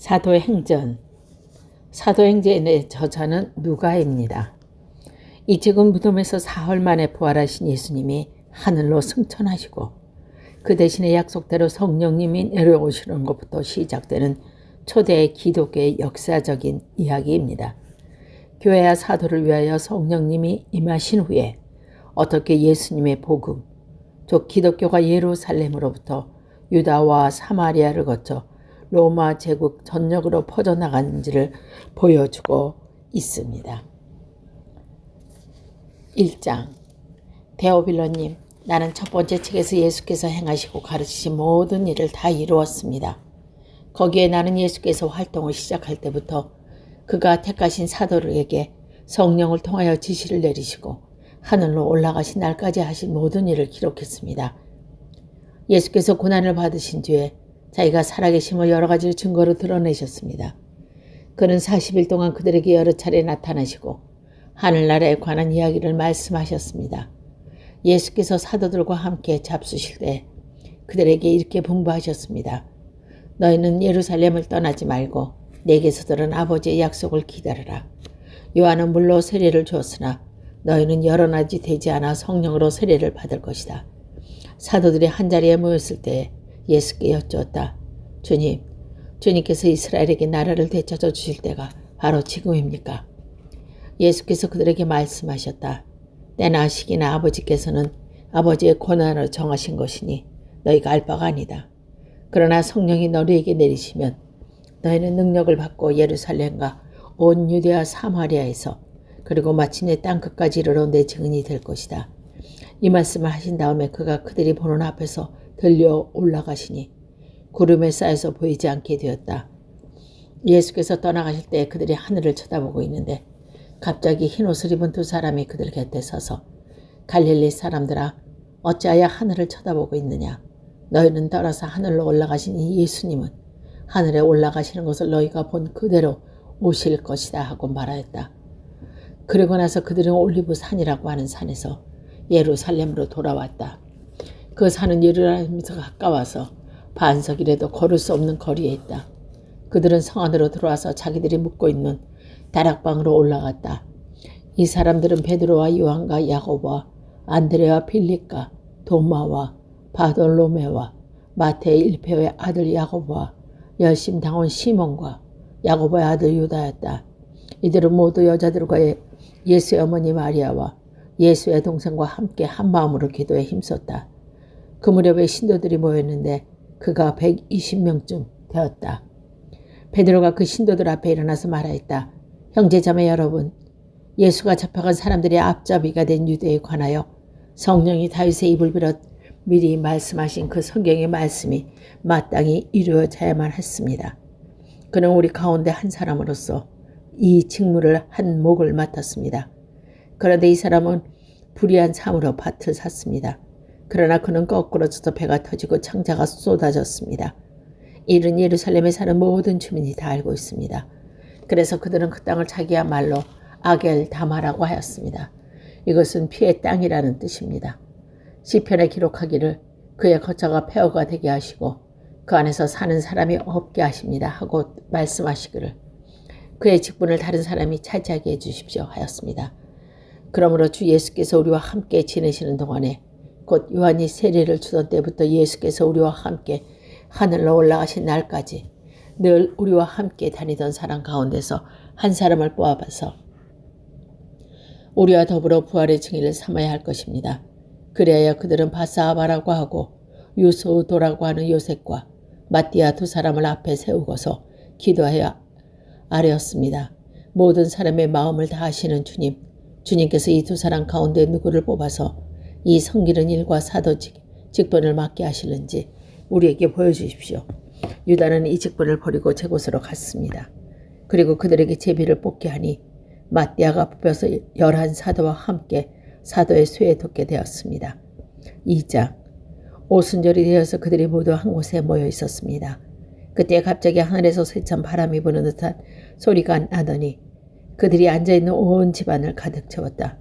사도행전. 사도행전의 저자는 누가입니다. 이 죽은 무덤에서 사흘 만에 부활하신 예수님이 하늘로 승천하시고 그 대신에 약속대로 성령님이 내려오시는 것부터 시작되는 초대 기독교의 역사적인 이야기입니다. 교회와 사도를 위하여 성령님이 임하신 후에 어떻게 예수님의 복음, 즉 기독교가 예루살렘으로부터 유다와 사마리아를 거쳐 로마 제국 전역으로 퍼져나가는지를 보여주고 있습니다. 1장. 데오빌로님, 나는 첫 번째 책에서 예수께서 행하시고 가르치신 모든 일을 다 이루었습니다. 거기에 나는 예수께서 활동을 시작할 때부터 그가 택하신 사도들에게 성령을 통하여 지시를 내리시고 하늘로 올라가신 날까지 하신 모든 일을 기록했습니다. 예수께서 고난을 받으신 뒤에 자기가 살아계심을 여러 가지 증거로 드러내셨습니다. 그는 40일 동안 그들에게 여러 차례 나타나시고 하늘나라에 관한 이야기를 말씀하셨습니다. 예수께서 사도들과 함께 잡수실 때 그들에게 이렇게 분부하셨습니다. 너희는 예루살렘을 떠나지 말고 내게서 들은 아버지의 약속을 기다려라. 요한은 물로 세례를 주었으나 너희는 여러 날이 되지 않아 성령으로 세례를 받을 것이다. 사도들이 한자리에 모였을 때 예수께 여쭈었다. 주님께서 이스라엘에게 나라를 되찾아 주실 때가 바로 지금입니까? 예수께서 그들에게 말씀하셨다. 때나 시기나 아버지께서는 아버지의 권한으로 정하신 것이니 너희가 알 바가 아니다. 그러나 성령이 너희에게 내리시면 너희는 능력을 받고 예루살렘과 온 유대와 사마리아에서 그리고 마침내 땅끝까지 이르러 내 증인이 될 것이다. 이 말씀을 하신 다음에 그가 그들이 보는 앞에서 들려 올라가시니 구름에 쌓여서 보이지 않게 되었다. 예수께서 떠나가실 때 그들이 하늘을 쳐다보고 있는데 갑자기 흰옷을 입은 두 사람이 그들 곁에 서서 갈릴리 사람들아, 어찌하여 하늘을 쳐다보고 있느냐? 너희는 떠나서 하늘로 올라가신 이 예수님은 하늘에 올라가시는 것을 너희가 본 그대로 오실 것이다 하고 말하였다. 그러고 나서 그들은 올리브 산이라고 하는 산에서 예루살렘으로 돌아왔다. 그 산은 예루살렘에서 가까워서 반석이라도 걸을 수 없는 거리에 있다. 그들은 성 안으로 들어와서 자기들이 묵고 있는 다락방으로 올라갔다. 이 사람들은 베드로와 요한과 야고보와 안드레와 빌립과 도마와 바돌로메와 마태의 일페의 아들 야고보와 열심당원 시몬과 야고보의 아들 유다였다. 이들은 모두 여자들과 예수의 어머니 마리아와 예수의 동생과 함께 한마음으로 기도에 힘썼다. 그 무렵에 신도들이 모였는데 그가 120명쯤 되었다. 베드로가 그 신도들 앞에 일어나서 말하였다. 형제자매 여러분, 예수가 잡혀간 사람들의 앞잡이가 된 유대에 관하여 성령이 다윗의 입을 빌어 미리 말씀하신 그 성경의 말씀이 마땅히 이루어져야만 했습니다. 그는 우리 가운데 한 사람으로서 이 직무를 한 몫을 맡았습니다. 그런데 이 사람은 불의한 삶으로 밭을 샀습니다. 그러나 그는 거꾸로 져서 배가 터지고 창자가 쏟아졌습니다. 이는 예루살렘에 사는 모든 주민이 다 알고 있습니다. 그래서 그들은 그 땅을 자기야말로 아겔다마라고 하였습니다. 이것은 피의 땅이라는 뜻입니다. 시편에 기록하기를 그의 거처가 폐허가 되게 하시고 그 안에서 사는 사람이 없게 하십니다 하고 말씀하시기를 그의 직분을 다른 사람이 차지하게 해주십시오 하였습니다. 그러므로 주 예수께서 우리와 함께 지내시는 동안에 곧 요한이 세례를 주던 때부터 예수께서 우리와 함께 하늘로 올라가신 날까지 늘 우리와 함께 다니던 사람 가운데서 한 사람을 뽑아서 우리와 더불어 부활의 증인을 삼아야 할 것입니다. 그래야 그들은 바사바라고 하고 유소도라고 하는 요셉과 마띠아 두 사람을 앞에 세우고서 기도하여 아뢰었습니다. 모든 사람의 마음을 다 아시는 주님께서 이 두 사람 가운데 누구를 뽑아서 이 성기는 일과 사도 직분을 맡게 하시는지 우리에게 보여주십시오. 유다는 이 직분을 버리고 제 곳으로 갔습니다. 그리고 그들에게 제비를 뽑게 하니 마띠아가 뽑혀서 11사도와 함께 사도의 쇠에 돋게 되었습니다. 2장. 오순절이 되어서 그들이 모두 한 곳에 모여 있었습니다. 그때 갑자기 하늘에서 세찬 바람이 부는 듯한 소리가 나더니 그들이 앉아있는 온 집안을 가득 채웠다.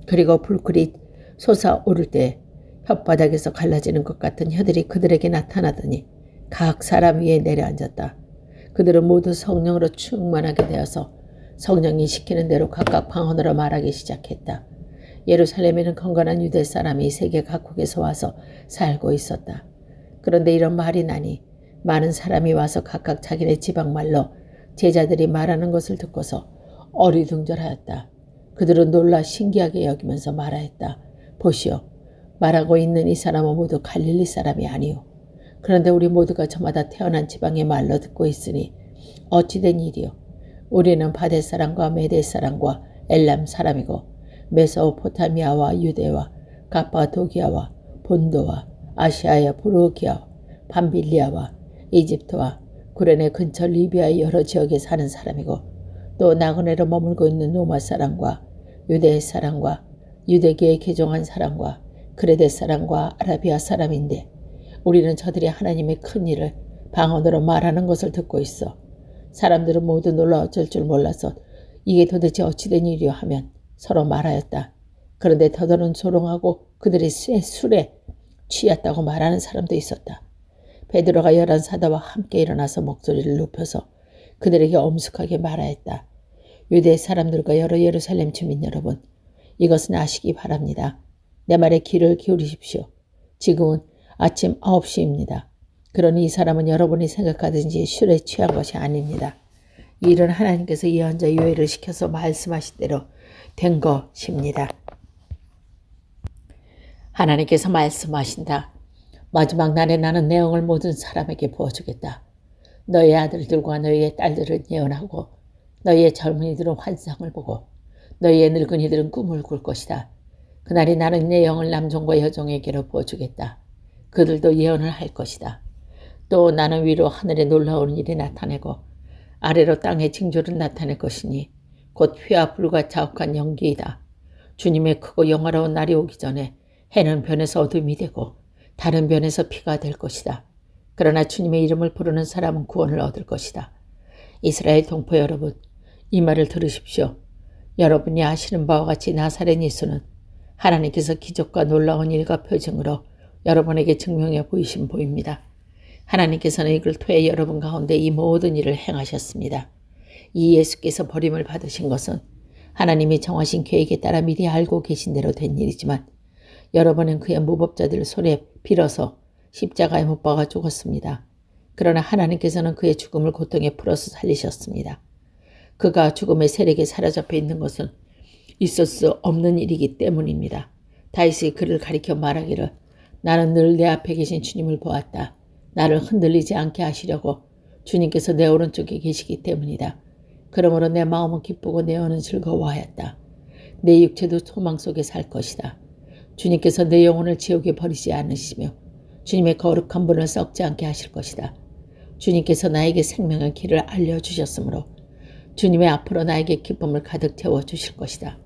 그리고 불길이 솟아오를 때 혓바닥에서 갈라지는 것 같은 혀들이 그들에게 나타나더니 각 사람 위에 내려앉았다. 그들은 모두 성령으로 충만하게 되어서 성령이 시키는 대로 각각 방언으로 말하기 시작했다. 예루살렘에는 건건한 유대 사람이 세계 각국에서 와서 살고 있었다. 그런데 이런 말이 나니 많은 사람이 와서 각각 자기네 지방말로 제자들이 말하는 것을 듣고서 어리둥절하였다. 그들은 놀라 신기하게 여기면서 말하였다. 보시오, 말하고 있는 이 사람은 모두 갈릴리 사람이 아니오. 그런데 우리 모두가 저마다 태어난 지방의 말로 듣고 있으니 어찌된 일이오. 우리는 바데 사람과 메데 사람과 엘람 사람이고 메소포타미아와 유대와 가파도기아와 본도와 아시아의 부르기아, 밤빌리아와 이집트와 구레네 근처 리비아의 여러 지역에 사는 사람이고 또 나그네로 머물고 있는 로마 사람과 유대 사람과 유대계에 개종한 사람과 그레데 사람과 아라비아 사람인데 우리는 저들이 하나님의 큰 일을 방언으로 말하는 것을 듣고 있어. 사람들은 모두 놀라 어쩔 줄 몰라서 이게 도대체 어찌된 일이오 하면 서로 말하였다. 그런데 더더는 조롱하고 그들이 술에 취했다고 말하는 사람도 있었다. 베드로가 열한 사도와 함께 일어나서 목소리를 높여서 그들에게 엄숙하게 말하였다. 유대 사람들과 여러 예루살렘 주민 여러분, 이것은 아시기 바랍니다. 내 말에 귀를 기울이십시오. 지금은 아침 9시입니다. 그러니 이 사람은 여러분이 생각하든지 술에 취한 것이 아닙니다. 이 일은 하나님께서 예언자 요엘을 시켜서 말씀하신 대로 된 것입니다. 하나님께서 말씀하신다. 마지막 날에 나는 내 영을 모든 사람에게 부어주겠다. 너의 아들들과 너희의 딸들은 예언하고 너희의 젊은이들은 환상을 보고 너희의 늙은이들은 꿈을 꿀 것이다. 그날이 나는 내 영을 남종과 여종에게로 부어주겠다. 그들도 예언을 할 것이다. 또 나는 위로 하늘에 놀라운 일이 나타내고 아래로 땅에 징조를 나타낼 것이니 곧 휘와 불과 자욱한 연기이다. 주님의 크고 영화로운 날이 오기 전에 해는 변해서 어둠이 되고 다른 변에서 피가 될 것이다. 그러나 주님의 이름을 부르는 사람은 구원을 얻을 것이다. 이스라엘 동포 여러분, 이 말을 들으십시오. 여러분이 아시는 바와 같이 나사렛 예수는 하나님께서 기적과 놀라운 일과 표징으로 여러분에게 증명해 보이신 보입니다. 하나님께서는 이걸 통해 여러분 가운데 이 모든 일을 행하셨습니다. 이 예수께서 버림을 받으신 것은 하나님이 정하신 계획에 따라 미리 알고 계신 대로 된 일이지만 여러분은 그의 무법자들 손에 빌어서 십자가에 못 박아 죽었습니다. 그러나 하나님께서는 그의 죽음을 고통에 풀어서 살리셨습니다. 그가 죽음의 세력에 사로잡혀 있는 것은 있을 수 없는 일이기 때문입니다. 다윗이 그를 가리켜 말하기를 나는 늘 내 앞에 계신 주님을 보았다. 나를 흔들리지 않게 하시려고 주님께서 내 오른쪽에 계시기 때문이다. 그러므로 내 마음은 기쁘고 내 영은 즐거워하였다. 내 육체도 소망 속에 살 것이다. 주님께서 내 영혼을 지옥에 버리지 않으시며 주님의 거룩한 분을 썩지 않게 하실 것이다. 주님께서 나에게 생명의 길을 알려주셨으므로 주님의 앞으로 나에게 기쁨을 가득 채워주실 것이다.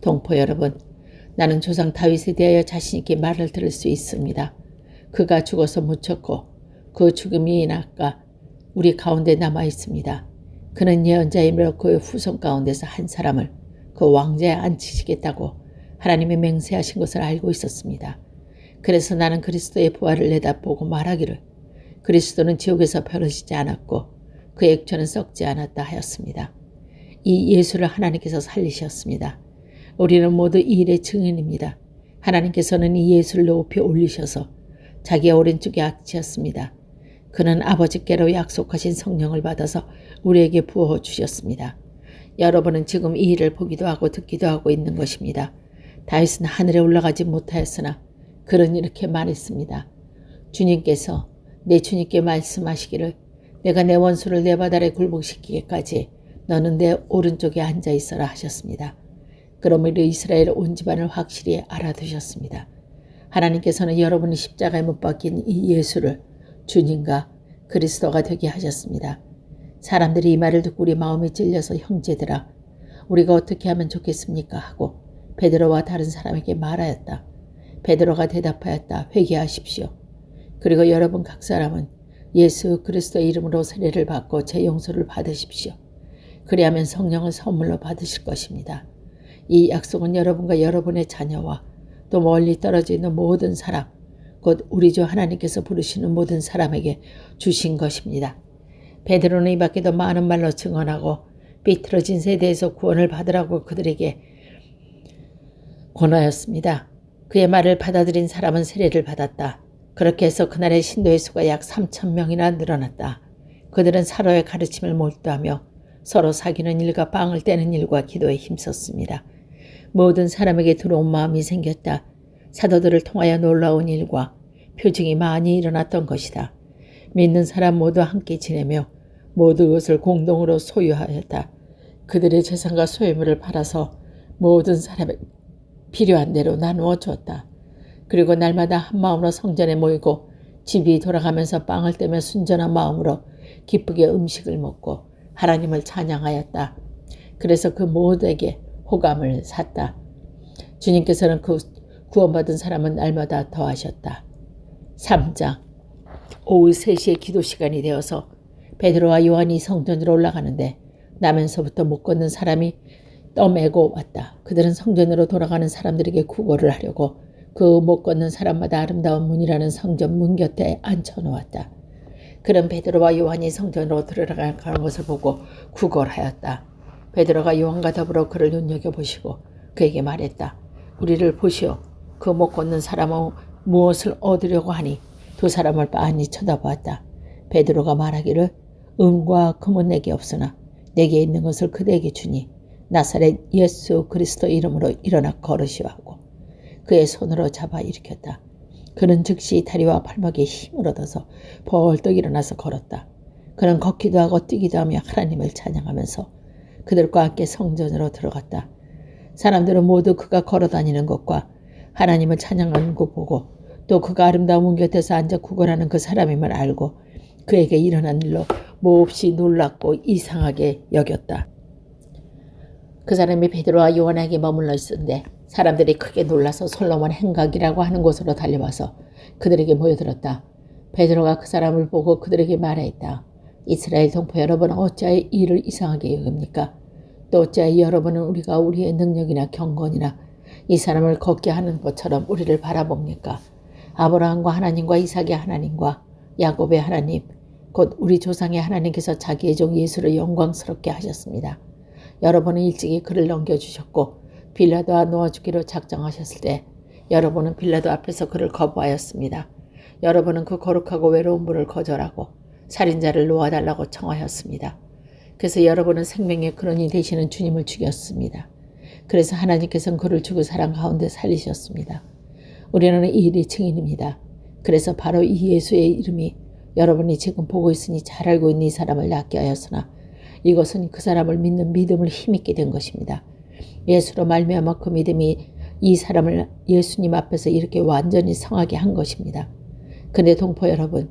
동포 여러분, 나는 조상 다윗에 대하여 자신 있게 말을 들을 수 있습니다. 그가 죽어서 묻혔고 그 죽음이 나까 우리 가운데 남아 있습니다. 그는 예언자이므로 그의 후손 가운데서 한 사람을 그 왕좌에 앉히시겠다고 하나님이 맹세하신 것을 알고 있었습니다. 그래서 나는 그리스도의 부활을 내다보고 말하기를 그리스도는 지옥에서 벼르시지 않았고 그의 육체는 썩지 않았다 하였습니다. 이 예수를 하나님께서 살리셨습니다. 우리는 모두 이 일의 증인입니다. 하나님께서는 이 예수를 높이 올리셔서 자기의 오른쪽에 앉히셨습니다. 그는 아버지께로 약속하신 성령을 받아서 우리에게 부어주셨습니다. 여러분은 지금 이 일을 보기도 하고 듣기도 하고 있는 것입니다. 다윗은 하늘에 올라가지 못하였으나 그는 이렇게 말했습니다. 주님께서 내 주님께 말씀하시기를 내가 내 원수를 내 발 아래 굴복시키기까지 너는 내 오른쪽에 앉아 있어라 하셨습니다. 그러므로 이스라엘 온 집안을 확실히 알아두셨습니다. 하나님께서는 여러분이 십자가에 못 박힌 이 예수를 주님과 그리스도가 되게 하셨습니다. 사람들이 이 말을 듣고 우리 마음이 찔려서 형제들아 우리가 어떻게 하면 좋겠습니까 하고 베드로와 다른 사람에게 말하였다. 베드로가 대답하였다. 회개하십시오. 그리고 여러분 각 사람은 예수 그리스도의 이름으로 세례를 받고 제 용서를 받으십시오. 그리하면 성령을 선물로 받으실 것입니다. 이 약속은 여러분과 여러분의 자녀와 또 멀리 떨어져 있는 모든 사람, 곧 우리 주 하나님께서 부르시는 모든 사람에게 주신 것입니다. 베드로는 이 밖에도 많은 말로 증언하고 비틀어진 세대에서 구원을 받으라고 그들에게 권하였습니다. 그의 말을 받아들인 사람은 세례를 받았다. 그렇게 해서 그날의 신도의 수가 약 3,000명이나 늘어났다. 그들은 사로의 가르침을 몰두하며 서로 사귀는 일과 빵을 떼는 일과 기도에 힘썼습니다. 모든 사람에게 두려운 마음이 생겼다. 사도들을 통하여 놀라운 일과 표징이 많이 일어났던 것이다. 믿는 사람 모두 함께 지내며 모두 그것을 공동으로 소유하였다. 그들의 재산과 소유물을 팔아서 모든 사람의 필요한 대로 나누어 주었다. 그리고 날마다 한 마음으로 성전에 모이고 집이 돌아가면서 빵을 떼며 순전한 마음으로 기쁘게 음식을 먹고 하나님을 찬양하였다. 그래서 그 모두에게 호감을 샀다. 주님께서는 그 구원받은 사람은 날마다 더하셨다. 3장. 오후 3시에 기도 시간이 되어서 베드로와 요한이 성전으로 올라가는데 나면서부터 못 걷는 사람이 떠매고 왔다. 그들은 성전으로 돌아가는 사람들에게 구걸을 하려고 그 못 걷는 사람마다 아름다운 문이라는 성전 문 곁에 앉혀놓았다. 그런 베드로와 요한이 성전으로 들어가는 것을 보고 구걸하였다. 베드로가 요한과 더불어 그를 눈여겨보시고 그에게 말했다. 우리를 보시오. 그 못 걷는 사람은 무엇을 얻으려고 하니? 두 사람을 빤히 쳐다보았다. 베드로가 말하기를 은과 금은 내게 없으나 내게 있는 것을 그대에게 주니 나사렛 예수 그리스도 이름으로 일어나 걸으시오 하고 그의 손으로 잡아 일으켰다. 그는 즉시 다리와 발목에 힘을 얻어서 벌떡 일어나서 걸었다. 그는 걷기도 하고 뛰기도 하며 하나님을 찬양하면서 그들과 함께 성전으로 들어갔다. 사람들은 모두 그가 걸어다니는 것과 하나님을 찬양하는 것 보고 또 그가 아름다운 문 곁에서 앉아 구걸하는 그 사람임을 알고 그에게 일어난 일로 몹시 놀랍고 이상하게 여겼다. 그 사람이 베드로와 요한에게 머물러 있었는데 사람들이 크게 놀라서 솔로몬 행각이라고 하는 곳으로 달려와서 그들에게 모여들었다. 베드로가 그 사람을 보고 그들에게 말했다. 이스라엘 동포 여러분 어찌하여 이를 이상하게 여깁니까? 또 어찌하여 여러분은 우리가 우리의 능력이나 경건이나 이 사람을 걷게 하는 것처럼 우리를 바라봅니까? 아브라함과 하나님과 이삭의 하나님과 야곱의 하나님 곧 우리 조상의 하나님께서 자기의 종 예수를 영광스럽게 하셨습니다. 여러분은 일찍이 그를 넘겨주셨고 빌라도와 놓아주기로 작정하셨을 때 여러분은 빌라도 앞에서 그를 거부하였습니다. 여러분은 그 거룩하고 외로운 분을 거절하고 살인자를 놓아달라고 청하였습니다. 그래서 여러분은 생명의 근원이 되시는 주님을 죽였습니다. 그래서 하나님께서는 그를 죽은 사람 가운데 살리셨습니다. 우리는 이 일의 증인입니다. 그래서 바로 이 예수의 이름이 여러분이 지금 보고 있으니 잘 알고 있는 이 사람을 낫게 하였으나 이것은 그 사람을 믿는 믿음을 힘있게 된 것입니다. 예수로 말미암아 그 믿음이 이 사람을 예수님 앞에서 이렇게 완전히 성하게 한 것입니다. 근데 동포 여러분,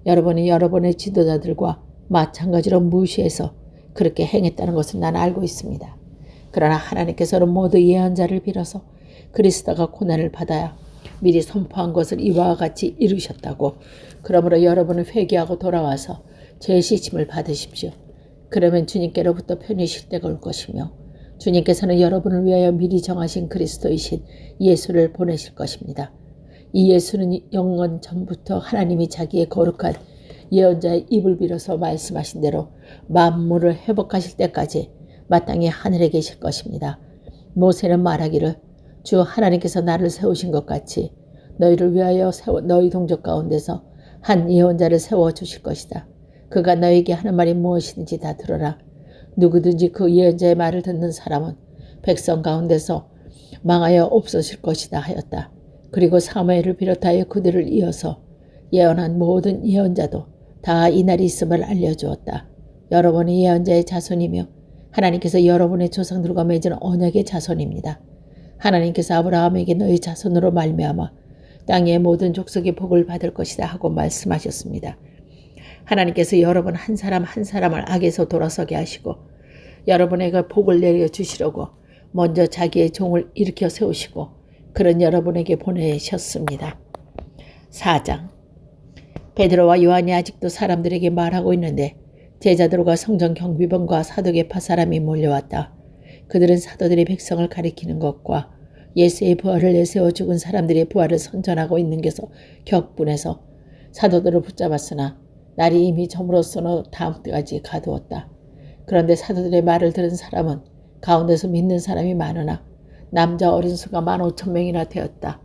여러분이 여러분의 지도자들과 마찬가지로 무시해서 그렇게 행했다는 것을 난 알고 있습니다. 그러나 하나님께서는 모두 예언자를 빌어서 그리스도가 고난을 받아야 미리 선포한 것을 이와 같이 이루셨다고. 그러므로 여러분은 회개하고 돌아와서 죄 씻음을 받으십시오. 그러면 주님께로부터 편히 때가 올 것이며 주님께서는 여러분을 위하여 미리 정하신 그리스도이신 예수를 보내실 것입니다. 이 예수는 영원 전부터 하나님이 자기의 거룩한 예언자의 입을 빌어서 말씀하신 대로 만물을 회복하실 때까지 마땅히 하늘에 계실 것입니다. 모세는 말하기를 주 하나님께서 나를 세우신 것 같이 너희를 위하여 너희 동족 가운데서 한 예언자를 세워주실 것이다. 그가 너에게 하는 말이 무엇이든지 다 들어라. 누구든지 그 예언자의 말을 듣는 사람은 백성 가운데서 망하여 없어질 것이다 하였다. 그리고 사무엘을 비롯하여 그들을 이어서 예언한 모든 예언자도 다 이날이 있음을 알려주었다. 여러분이 예언자의 자손이며 하나님께서 여러분의 조상들과 맺은 언약의 자손입니다. 하나님께서 아브라함에게 너희 자손으로 말미암아 땅의 모든 족속의 복을 받을 것이다 하고 말씀하셨습니다. 하나님께서 여러분 한 사람 한 사람을 악에서 돌아서게 하시고 여러분에게 복을 내려주시려고 먼저 자기의 종을 일으켜 세우시고 그런 여러분에게 보내셨습니다. 4장. 베드로와 요한이 아직도 사람들에게 말하고 있는데 제자들과 성전 경비병과 사도계파 사람이 몰려왔다. 그들은 사도들이 백성을 가리키는 것과 예수의 부활을 내세워 죽은 사람들의 부활을 선전하고 있는 것에서 격분해서 사도들을 붙잡았으나 날이 이미 저물었으므로 다음 때까지 가두었다. 그런데 사도들의 말을 들은 사람은 가운데서 믿는 사람이 많으나 남자 어린 수가 15,000명이나 되었다.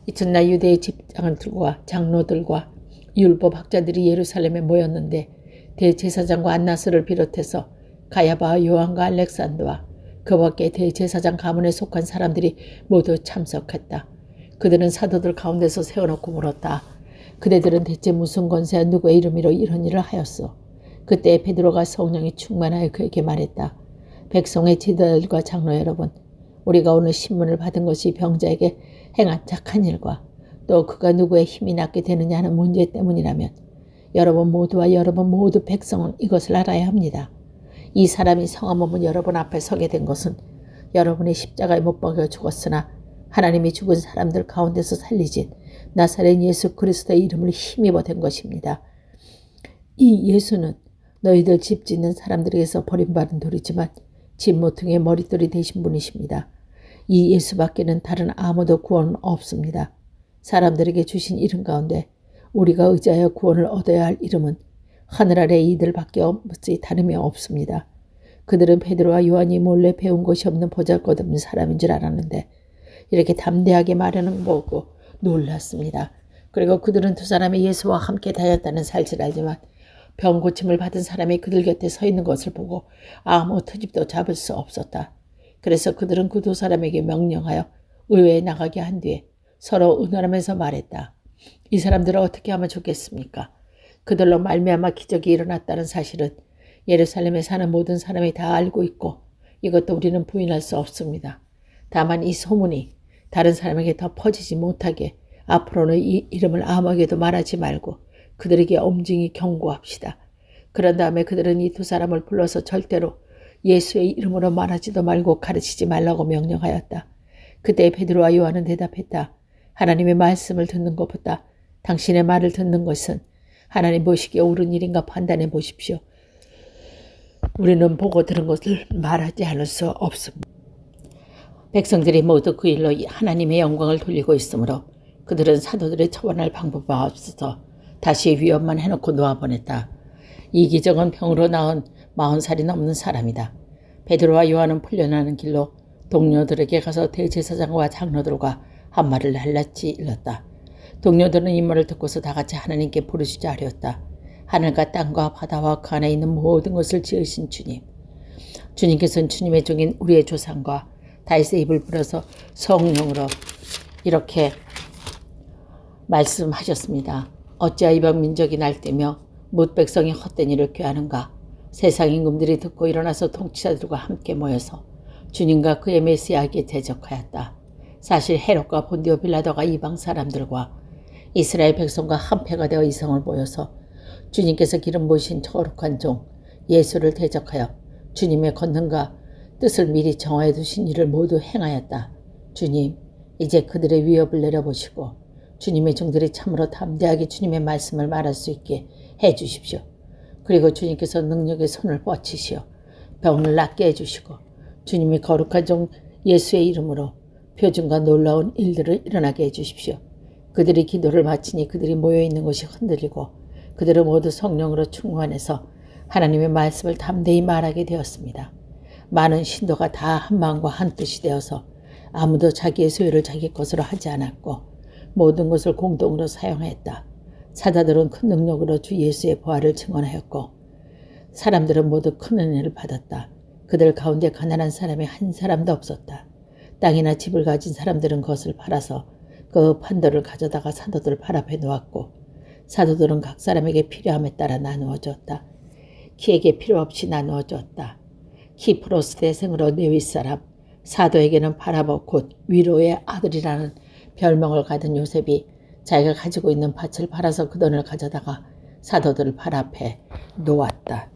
이튿날 유대의 집장들과 장로들과 율법 학자들이 예루살렘에 모였는데 대제사장과 안나스를 비롯해서 가야바와 요한과 알렉산더와 그 밖에 대제사장 가문에 속한 사람들이 모두 참석했다. 그들은 사도들 가운데서 세워놓고 물었다. 그대들은 대체 무슨 권세와 누구의 이름으로 이런 일을 하였소? 그때 베드로가 성령이 충만하여 그에게 말했다. 백성의 지도자들과 장로 여러분, 우리가 오늘 신문을 받은 것이 병자에게 행한 착한 일과 또 그가 누구의 힘이 낫게 되느냐 하는 문제 때문이라면 여러분 모두와 여러분 모두 백성은 이것을 알아야 합니다. 이 사람이 성한 몸은 여러분 앞에 서게 된 것은 여러분이 십자가에 못 박여 죽었으나 하나님이 죽은 사람들 가운데서 살리신 나사렛 예수 그리스도의 이름을 힘입어 된 것입니다. 이 예수는 너희들 집 짓는 사람들에게서 버림받은 돌이지만 집 모퉁이의 머릿돌이 되신 분이십니다. 이 예수밖에는 다른 아무도 구원 없습니다. 사람들에게 주신 이름 가운데 우리가 의지하여 구원을 얻어야 할 이름은 하늘 아래 이들밖에 없이 다름이 없습니다. 그들은 베드로와 요한이 몰래 배운 것이 없는 보잘것없는 사람인 줄 알았는데 이렇게 담대하게 말하는 거 보고 놀랐습니다. 그리고 그들은 두 사람이 예수와 함께 다녔다는 사실을 알지만 병 고침을 받은 사람이 그들 곁에 서 있는 것을 보고 아무 트집도 잡을 수 없었다. 그래서 그들은 그 두 사람에게 명령하여 의회에 나가게 한 뒤에 서로 의논하면서 말했다. 이 사람들을 어떻게 하면 좋겠습니까? 그들로 말미암아 기적이 일어났다는 사실은 예루살렘에 사는 모든 사람이 다 알고 있고 이것도 우리는 부인할 수 없습니다. 다만 이 소문이 다른 사람에게 더 퍼지지 못하게 앞으로는 이 이름을 아무에게도 말하지 말고 그들에게 엄중히 경고합시다. 그런 다음에 그들은 이 두 사람을 불러서 절대로 예수의 이름으로 말하지도 말고 가르치지 말라고 명령하였다. 그때 베드로와 요한은 대답했다. 하나님의 말씀을 듣는 것보다 당신의 말을 듣는 것은 하나님 보시기에 옳은 일인가 판단해 보십시오. 우리는 보고 들은 것을 말하지 않을 수 없습니다. 백성들이 모두 그 일로 하나님의 영광을 돌리고 있으므로 그들은 사도들의 처벌할 방법이 없어서 다시 위협만 해놓고 놓아보냈다. 이 기적은 병으로 나온 40살이 넘는 사람이다. 베드로와 요한은 풀려나는 길로 동료들에게 가서 대제사장과 장로들과 한 말을 낱낱이 일렀다. 동료들은 이 말을 듣고서 다 같이 하나님께 부르짖어 하렸다. 하늘과 땅과 바다와 그 안에 있는 모든 것을 지으신 주님. 주님께서는 주님의 종인 우리의 조상과 다윗의 입을 불어서 성령으로 이렇게 말씀하셨습니다. 어찌하여 이방 민족이 날뛰며 뭇 백성이 헛된 일을 꾀하는가. 세상 임금들이 듣고 일어나서 통치자들과 함께 모여서 주님과 그의 메시아에게 대적하였다. 사실 헤롯과 본디오 빌라도가 이방 사람들과 이스라엘 백성과 한패가 되어 이성을 보여서 주님께서 기름 부으신 거룩한 종 예수를 대적하여 주님의 권능과 뜻을 미리 정하여 두신 일을 모두 행하였다. 주님, 이제 그들의 위협을 내려보시고 주님의 종들이 참으로 담대하게 주님의 말씀을 말할 수 있게 해주십시오. 그리고 주님께서 능력의 손을 뻗치시어 병을 낫게 해주시고 주님의 거룩한 종 예수의 이름으로 표준과 놀라운 일들을 일어나게 해주십시오. 그들이 기도를 마치니 그들이 모여있는 곳이 흔들리고 그들은 모두 성령으로 충만해서 하나님의 말씀을 담대히 말하게 되었습니다. 많은 신도가 다 한 마음과 한 뜻이 되어서 아무도 자기의 소유를 자기 것으로 하지 않았고 모든 것을 공동으로 사용했다. 사자들은 큰 능력으로 주 예수의 부활을 증언하였고 사람들은 모두 큰 은혜를 받았다. 그들 가운데 가난한 사람이 한 사람도 없었다. 땅이나 집을 가진 사람들은 그것을 팔아서 그 판도를 가져다가 사도들 발 앞에 놓았고 사도들은 각 사람에게 필요함에 따라 나누어 줬다. 키에게 필요 없이 나누어 줬다. 키프로스 대생으로 네위 사람 사도에게는 바라보 곧 위로의 아들이라는 별명을 가진 요셉이 자기가 가지고 있는 밭을 팔아서 그 돈을 가져다가 사도들 발 앞에 놓았다.